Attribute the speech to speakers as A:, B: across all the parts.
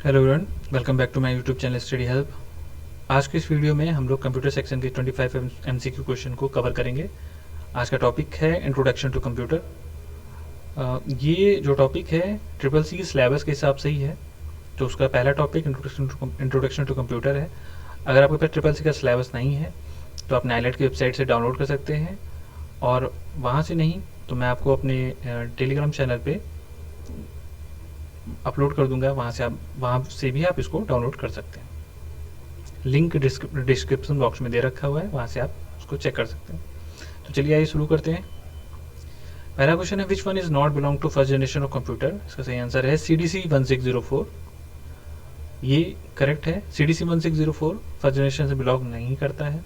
A: Hello everyone, welcome back to my YouTube channel Study Help. आज के इस video में हम लोग कंप्यूटर सेक्शन के 25 एमसीक्यू क्वेश्चन को कवर करेंगे। आज का टॉपिक है इंट्रोडक्शन टू कंप्यूटर। ये जो टॉपिक है ट्रिपल सी सिलेबस के हिसाब से ही है, तो उसका पहला टॉपिक इंट्रोडक्शन टू कंप्यूटर है। अगर आपके पास ट्रिपल सी का सिलेबस नहीं है तो आप नाइलेट की वेबसाइट से डाउनलोड कर सकते हैं, और वहाँ से नहीं तो मैं आपको अपने टेलीग्राम चैनल पे अपलोड कर दूंगा, वहाँ से भी आप इसको डाउनलोड कर सकते हैं। लिंक डिस्क्रिप्शन बॉक्स में दे रखा हुआ है, वहाँ से आप उसको चेक कर सकते हैं। तो चलिए आइए शुरू करते हैं। पहला क्वेश्चन है, which one is not belong to first generation of computer. इसका सही आंसर है CDC 1604। ये करेक्ट है। CDC 1604 फर्स्ट जनरेशन से बिलोंग नहीं करता है।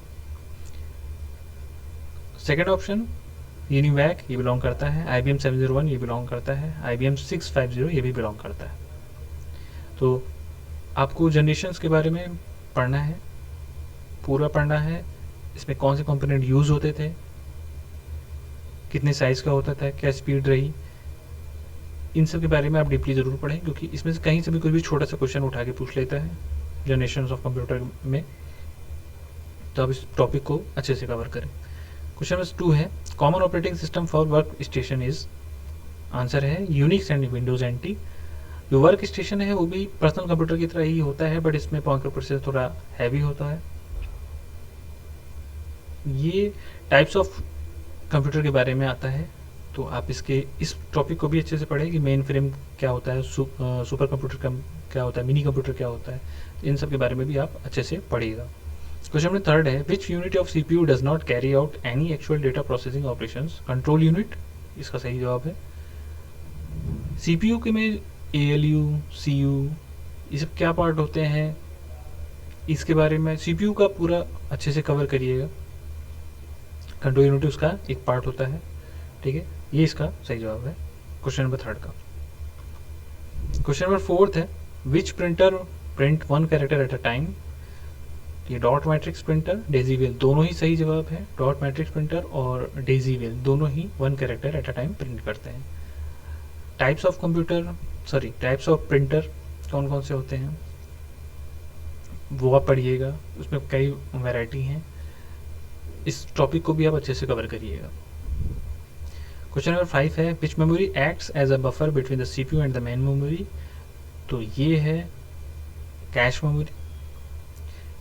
A: सेकेंड ऑप्शन यूनिवैक, ये बिलोंग करता है। IBM 701 ये बिलोंग करता है। IBM 650 ये भी बिलोंग करता है। तो आपको जनरेशन्स के बारे में पढ़ना है, पूरा पढ़ना है। इसमें कौन से कंपोनेंट यूज़ होते थे, कितने साइज़ का होता था, क्या स्पीड रही, इन सब के बारे में आप डीपली ज़रूर पढ़ें, क्योंकि इसमें से कहीं से भी कोई भी छोटा सा क्वेश्चन उठा के पूछ लेता है जनरेशन्स ऑफ कंप्यूटर में। तो आप इस टॉपिक को अच्छे से कवर करें। क्वेश्चन नंबर 2 है, common operating system for work station is. Answer है यूनिक्स एंड विंडोज NT। जो वर्क स्टेशन है वो भी पर्सनल कंप्यूटर की तरह ही होता है, बट इसमें पॉइंटर प्रोसेसर थोड़ा हैवी होता है। ये टाइप्स ऑफ कंप्यूटर के बारे में आता है, तो आप इस टॉपिक को भी अच्छे से पढ़ें कि मेन फ्रेम क्या होता है, सुपर कंप्यूटर क्या होता है, मिनी कंप्यूटर क्या होता है, इन सब के बारे में भी आप अच्छे से पढ़िएगा। क्वेश्चन नंबर 3 है, which unit of CPU does not carry out any actual data processing operations. Control unit इसका सही जवाब है। CPU के में ALU, CU ये सब क्या पार्ट होते हैं, इसके बारे में CPU का पूरा अच्छे से कवर करिएगा। कंट्रोल यूनिट उसका एक पार्ट होता है, ठीक है। ये इसका सही जवाब है क्वेश्चन नंबर 3 का। क्वेश्चन नंबर 4 है, which printer print 1 character at a time. ये dot matrix printer, daisy wheel, दोनों ही सही जवाब है। डॉट मैट्रिक्स प्रिंटर और डेजी वेल दोनों ही 1 character at a time print करते हैं। टाइप्स ऑफ प्रिंटर कौन कौन से होते हैं वो आप पढ़िएगा, उसमें कई वैरायटी हैं। इस टॉपिक को भी आप अच्छे से कवर करिएगा। क्वेश्चन नंबर 5 है, which memory acts as a buffer between the CPU and the main memory. तो ये है कैश मेमोरी।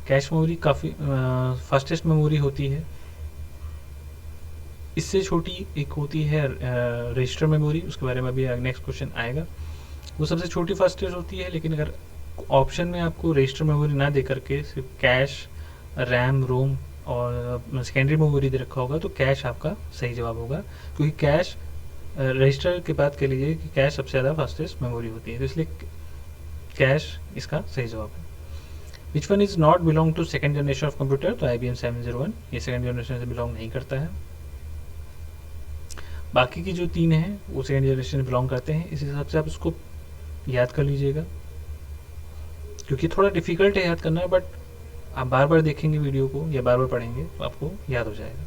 A: कैश मेमोरी काफ़ी फास्टेस्ट मेमोरी होती है। इससे छोटी एक होती है रजिस्टर मेमोरी, उसके बारे में अभी नेक्स्ट क्वेश्चन आएगा। वो सबसे छोटी फास्टेस्ट होती है, लेकिन अगर ऑप्शन में आपको रजिस्टर मेमोरी ना दे करके सिर्फ कैश, रैम, रोम और सेकेंडरी मेमोरी दे रखा होगा तो कैश आपका सही जवाब होगा, क्योंकि कैश रजिस्टर की बात कर लीजिए कि कैश सबसे ज़्यादा फास्टेस्ट मेमोरी होती है, तो इसलिए कैश इसका सही जवाब है। Which one is not belong to second generation of computer. तो IBM 701 ये सेकेंड जनरेशन से बिलोंग नहीं करता है। बाकी की जो 3 हैं वो सेकेंड जनरेशन से बिलोंग करते हैं। इस हिसाब से आप इसको याद कर लीजिएगा, क्योंकि थोड़ा डिफिकल्ट है याद करना, बट आप बार बार देखेंगे वीडियो को या बार बार पढ़ेंगे तो आपको याद हो जाएगा।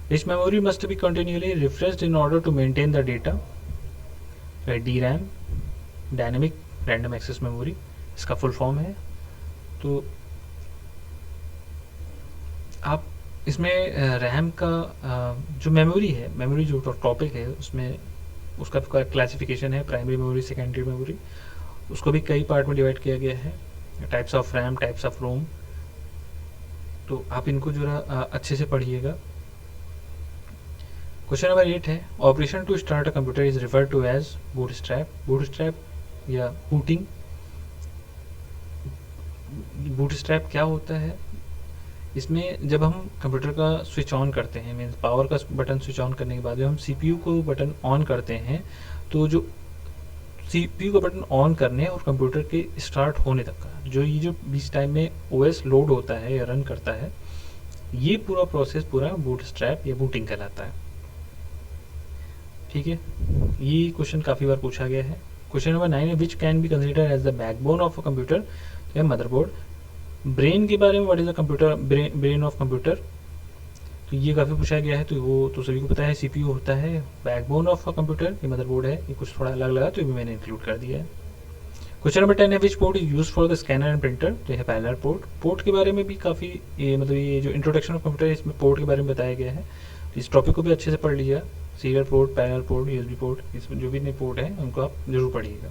A: Which memory must be continuously refreshed in order to maintain the data. DRAM, dynamic random access memory, इसका फुल फॉर्म है। तो आप इसमें रैम का जो मेमोरी जो टॉपिक है उसमें उसका क्लासिफिकेशन है, प्राइमरी मेमोरी, सेकेंडरी मेमोरी, उसको भी कई पार्ट में डिवाइड किया गया है। Types of RAM, types of ROM, तो आप इनको जरा अच्छे से पढ़िएगा। क्वेश्चन नंबर 8 है, operation to start a computer is refer to as bootstrap. Bootstrap या बूटिंग। बूटस्ट्रैप क्या होता है, इसमें जब हम कंप्यूटर का स्विच ऑन करते हैं, मीन्स पावर का बटन स्विच ऑन करने के बाद जब हम CPU को बटन ऑन करते हैं, तो जो CPU का बटन ऑन करने और कंप्यूटर के स्टार्ट होने तक का जो बीच टाइम में OS लोड होता है या रन करता है, ये पूरा प्रोसेस पूरा बूटस्ट्रैप या बूटिंग कहलाता है, ठीक है। ये क्वेश्चन काफ़ी बार पूछा गया है। क्वेश्चन नंबर 9 है, which can be consider as the backbone of a computer. या मदरबोर्ड। ब्रेन के बारे में, what is the computer brain of computer, तो ये काफ़ी पूछा गया है, तो वो तो सभी को पता है। CPU होता है बैकबोन ऑफ अ कंप्यूटर, ये मदरबोर्ड है। ये कुछ थोड़ा अलग लगा तो ये भी मैंने इंक्लूड कर दिया है। क्वेश्चन नंबर 10 है विच port is use for the scanner and printer. तो यह पैरेलल पोर्ट। पोर्ट के बारे में भी काफ़ी मतलब ये जो इंट्रोडक्शन ऑफ कंप्यूटर है इसमें पोर्ट के बारे में बताया गया है। तो इस टॉपिक को भी अच्छे से पढ़ लीजिएगा। Serial port, parallel port, USB port, इसमें जो भी नए पोर्ट है उनको आप जरूर पढ़िएगा।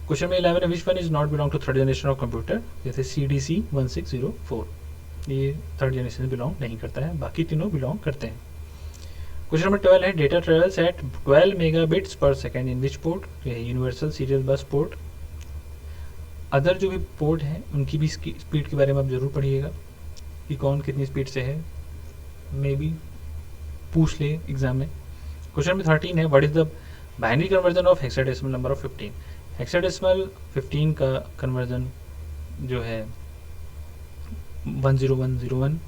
A: क्वेश्चन में 11 है which one is not belong to third generation of computer. जैसे CDC 1604, ये थर्ड जनरेशन से बिलोंग नहीं करता है, बाकी तीनों बिलोंग करते हैं। क्वेश्चन नंबर 12 है डेटा ट्रेवल्स एट 12 मेगाबिट्स पर सेकेंड इन विच पोर्ट। तो यह universal serial bus port. Other जो भी पोर्ट हैं उनकी भी स्पीड के बारे में आप जरूर पढ़िएगा कि कौन कितनी स्पीड से है, मे बी पूछ ले एग्जाम में। क्वेश्चन नंबर 13 है what is the binary conversion of hexadecimal number of 15। Hexadecimal 15 का कन्वर्जन जो है 10101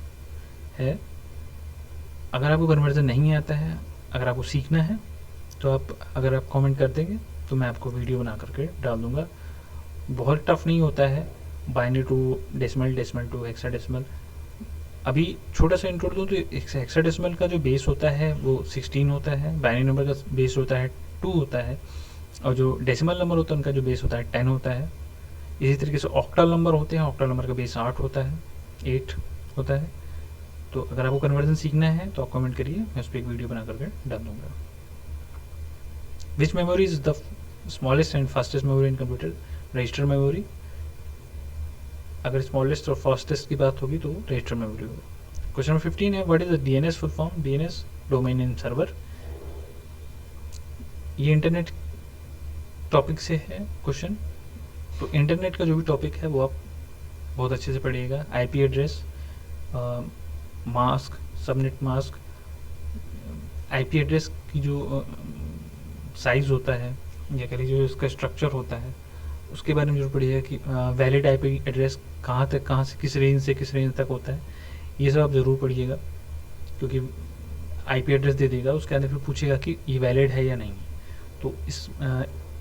A: है। अगर आपको कन्वर्जन नहीं आता है, अगर आपको सीखना है तो अगर आप कमेंट कर देंगे तो मैं आपको वीडियो बना करके डाल दूंगा। बहुत टफ नहीं होता है binary to decimal, decimal to hexadecimal. अभी छोटा सा इंट्रो दूँ तो हेक्साडेसिमल का जो बेस होता है वो 16 होता है, बाइनरी नंबर का बेस होता है 2 होता है, और जो डेसिमल नंबर होता है उनका जो बेस होता है 10 होता है। इसी तरीके से ऑक्टल नंबर होते हैं, ऑक्टल नंबर का बेस 8 होता है, 8 होता है। तो अगर आपको कन्वर्जन सीखना है तो आप कमेंट करिए, मैं उस पर एक वीडियो बना करके डाल दूंगा। Which memory is the smallest and fastest memory in computer. Register memory. अगर स्मॉलेस्ट और फास्टेस्ट की बात होगी तो रजिस्टर मेमोरी होगी। क्वेश्चन नंबर 15 है what is the DNS full form. DNS domain name server. ये इंटरनेट टॉपिक से है क्वेश्चन, तो इंटरनेट का जो भी टॉपिक है वो आप बहुत अच्छे से पढ़िएगा। IP address, mask, subnet mask, IP address की जो साइज होता है या कह लीजिए जो इसका स्ट्रक्चर होता है उसके बारे में जरूर पढ़िएगा कि वैलिड IP एड्रेस कहाँ से किस रेंज तक होता है, ये सब आप ज़रूर पढ़िएगा। क्योंकि IP एड्रेस दे देगा, उसके अंदर फिर पूछेगा कि ये वैलिड है या नहीं, तो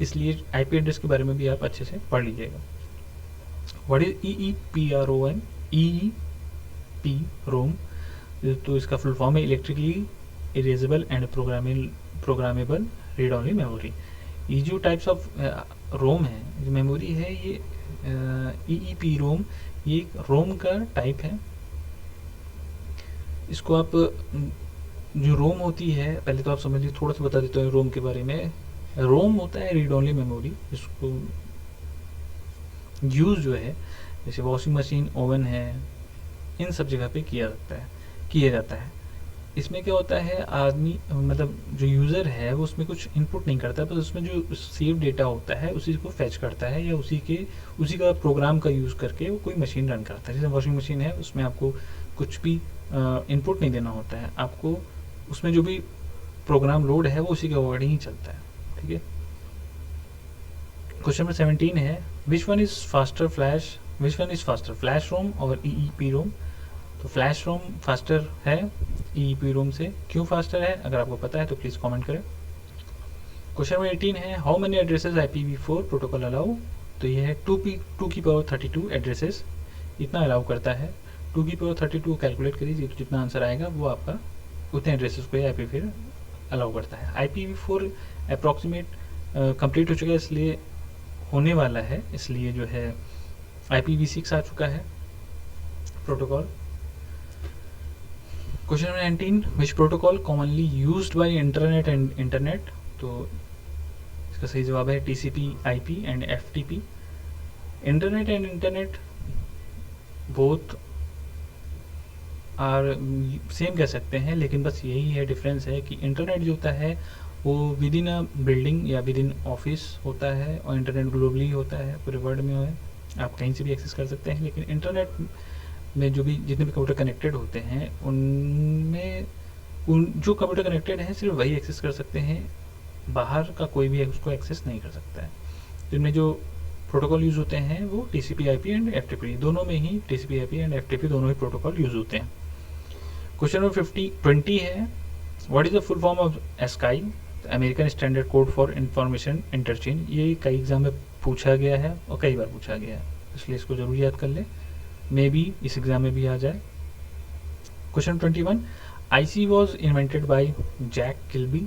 A: इसलिए IP एड्रेस के बारे में भी आप अच्छे से पढ़ लीजिएगा। What is EEPROM। EEPROM तो इसका फुल फॉर्म है electrically erasable and programmable read only memory. ये जो टाइप्स ऑफ रोम है, जो मेमोरी है, ये EEPROM ये एक रोम का टाइप है। इसको आप जो रोम होती है, पहले तो आप समझ लीजिए, थोड़ा सा बता देता हूँ रोम के बारे में। रोम होता है रीड ओनली मेमोरी। इसको यूज जो है जैसे वॉशिंग मशीन, ओवन है, इन सब जगह पे किया जाता है। इसमें क्या होता है, आदमी मतलब जो यूज़र है वो उसमें कुछ इनपुट नहीं करता, बस उसमें जो सेव डेटा होता है उसी को फैच करता है या उसी का प्रोग्राम का यूज़ करके वो कोई मशीन रन करता है। जैसे वॉशिंग मशीन है, उसमें आपको कुछ भी इनपुट नहीं देना होता है, आपको उसमें जो भी प्रोग्राम लोड है वो उसी के अकॉर्डिंग ही चलता है। ठीक है। क्वेश्चन नंबर 17 है which one is faster flash ROM और EEPROM। तो फ्लैश रोम फास्टर है EEPROM से। क्यों फास्टर है, अगर आपको पता है तो प्लीज़ कमेंट करें। क्वेश्चन नंबर 18 है how many addresses IPv4 protocol allow. तो ये है 2 की पावर 32 एड्रेसेस इतना अलाउ करता है। 2 की पावर 32 कैलकुलेट करिए, तो जितना आंसर आएगा वो आपका उतने एड्रेसेस को IPv4 अलाउ करता है। IPv4 अप्रॉक्सीमेट कंप्लीट हो चुका है, इसलिए होने वाला है, इसलिए जो है IPv6 आ चुका है protocol. Question number 19 which protocol commonly used by internet and internet. तो इसका सही जवाब है TCP IP एंड FTP। Internet and internet both are same कह सकते हैं, लेकिन बस यही है डिफरेंस है कि इंटरनेट जो होता है वो विद इन अ बिल्डिंग या विद इन ऑफिस होता है, और इंटरनेट ग्लोबली होता है, पूरे वर्ल्ड में है, आप कहीं से भी एक्सेस कर सकते हैं। लेकिन इंटरनेट में जो भी जितने भी कंप्यूटर कनेक्टेड होते हैं उनमें जो कंप्यूटर कनेक्टेड हैं सिर्फ वही एक्सेस कर सकते हैं, बाहर का कोई भी उसको एक्सेस नहीं कर सकता है। जिनमें जो प्रोटोकॉल यूज़ होते हैं वो TCP IP एंड FTP, दोनों में ही TCP IP एंड FTP दोनों ही प्रोटोकॉल यूज़ होते हैं। क्वेश्चन नंबर 20 है what is the full form of ASCII, American standard code for information interchange. ये कई एग्जाम में पूछा गया है और कई बार पूछा गया है, इसलिए इसको जरूर याद कर ले, मे बी इस एग्जाम में भी आ जाए। Question 21 IC was invented by Jack Kilby.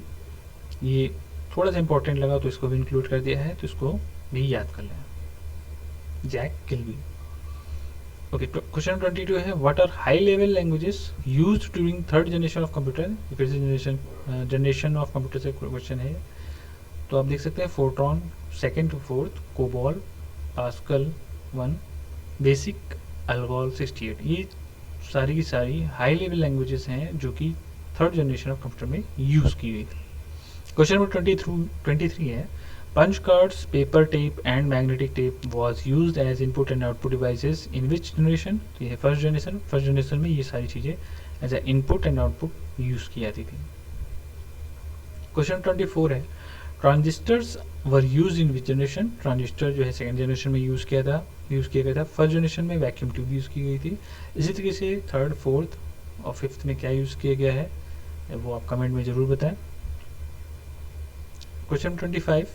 A: ये थोड़ा सा इंपॉर्टेंट लगा तो इसको भी इंक्लूड कर दिया है, तो इसको भी याद कर लें। Jack Kilby. ओके, क्वेश्चन 22 है what are high level languages used during third generation of computer. फिर से जनरेशन ऑफ कंप्यूटर से क्वेश्चन है। तो आप देख सकते हैं Fortran, second to fourth, COBOL, Pascal 1, BASIC, ALGOL 68। ये सारी की सारी हाई लेवल लैंग्वेजेस हैं जो कि थर्ड जनरेशन ऑफ कंप्यूटर में यूज़ की गई थी। क्वेश्चन नंबर 23 है punch cards, paper tape and magnetic tape was use as input and output devices in which generation. तो ये फर्स्ट जनरेशन में ये सारी चीज़ें as a input and output use की जाती थी। क्वेश्चन 24 है transistors were use in which generation. Transistor जो है सेकेंड जनरेशन में यूज़ किया गया था। फर्स्ट जनरेशन में वैक्यूम ट्यूब यूज़ की गई थी। इसी तरीके से थर्ड, फोर्थ और फिफ्थ में क्या यूज़ किया गया है वो आप कमेंट में ज़रूर बताएं। Question 25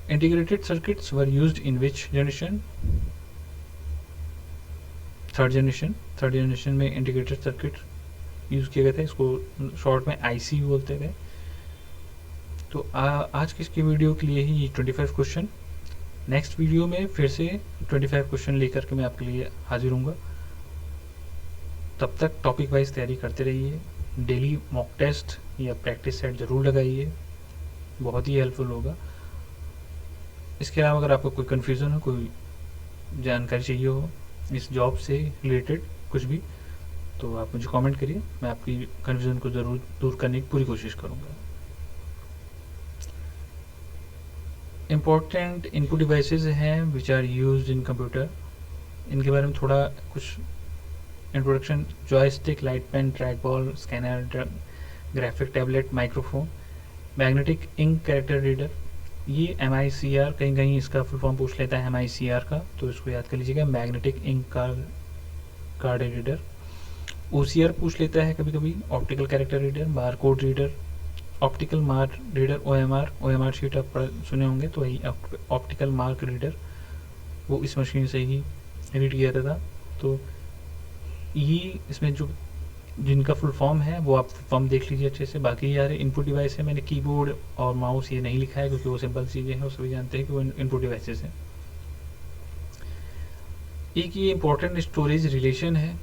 A: integrated circuits were used in which generation. Third generation में इंटीग्रेटेड सर्किट यूज़ किया गया था, इसको शॉर्ट में आईसी बोलते थे। तो आज की इसकी वीडियो के लिए ही 25 क्वेश्चन। नेक्स्ट वीडियो में फिर से 25 क्वेश्चन लेकर के मैं आपके लिए हाजिर हूँगा। तब तक टॉपिक वाइज तैयारी करते रहिए। डेली मॉक टेस्ट या प्रैक्टिस सेट ज़रूर लगाइए, बहुत ही हेल्पफुल होगा। इसके अलावा अगर आपको कोई कन्फ्यूज़न हो, कोई जानकारी चाहिए हो इस जॉब से रिलेटेड कुछ भी, तो आप मुझे कमेंट करिए, मैं आपकी कन्फ्यूज़न को ज़रूर दूर करने की पूरी कोशिश करूँगा। इम्पोर्टेंट इनपुट डिवाइसेस हैं which are used in computer, इनके बारे में थोड़ा कुछ introduction. Joystick, light pen, track ball, scanner, graphic tablet, microphone, magnetic ink character reader. ये MICR कहीं कहीं इसका फुल फॉर्म पूछ लेता है MICR का, तो इसको याद कर लीजिएगा, magnetic ink card reader. OCR पूछ लेता है कभी कभी, optical character reader, bar code reader, optical mark reader, OMR sheet आप सुने होंगे, तो वही ऑप्टिकल मार्क रीडर, वो इस मशीन से ही रीड किया जाता था। तो ये इसमें जो जिनका फुल फॉर्म है वो आप फॉर्म देख लीजिए अच्छे से। बाकी यार इनपुट डिवाइस है, मैंने कीबोर्ड और माउस ये नहीं लिखा है क्योंकि वो सिंपल चीज़ें हैं, वो सभी जानते हैं कि वो इनपुट डिवाइसेस हैं। एक ये इम्पोर्टेंट स्टोरेज रिलेशन है,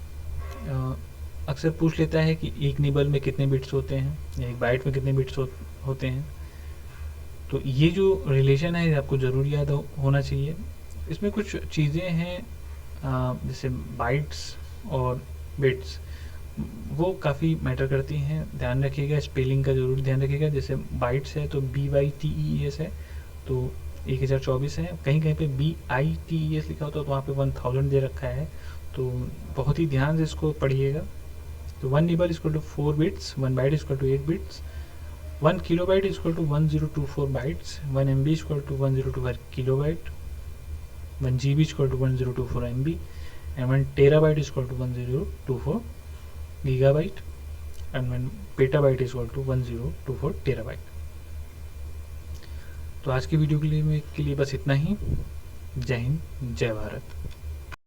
A: अक्सर पूछ लेता है कि एक निबल में कितने बिट्स होते हैं या एक बाइट में कितने बिट्स होते हैं। तो ये जो रिलेशन है आपको ज़रूर याद होना चाहिए। इसमें कुछ चीज़ें हैं जैसे बाइट्स और बिट्स, वो काफ़ी मैटर करती हैं, ध्यान रखिएगा। स्पेलिंग का ज़रूर ध्यान रखिएगा। जैसे बाइट्स है तो BYTES है, तो 1024 है। कहीं कहीं पे BITES लिखा होता है तो वहाँ पे 1000 दे रखा है, तो बहुत ही ध्यान से इसको पढ़िएगा। तो 1 nibble equal to 4 bits, 1 byte equal to 8 bits, 1 kilobyte equal to 1024 bytes, 1 MB equal to 1024 kilobyte, 1 GB equal to 1024 MB, and 1 terabyte equal to 1024 gigabyte, and 1 petabyte equal to 1024 terabyte. तो आज की वीडियो के लिए बस इतना ही। जय हिंद, जय भारत।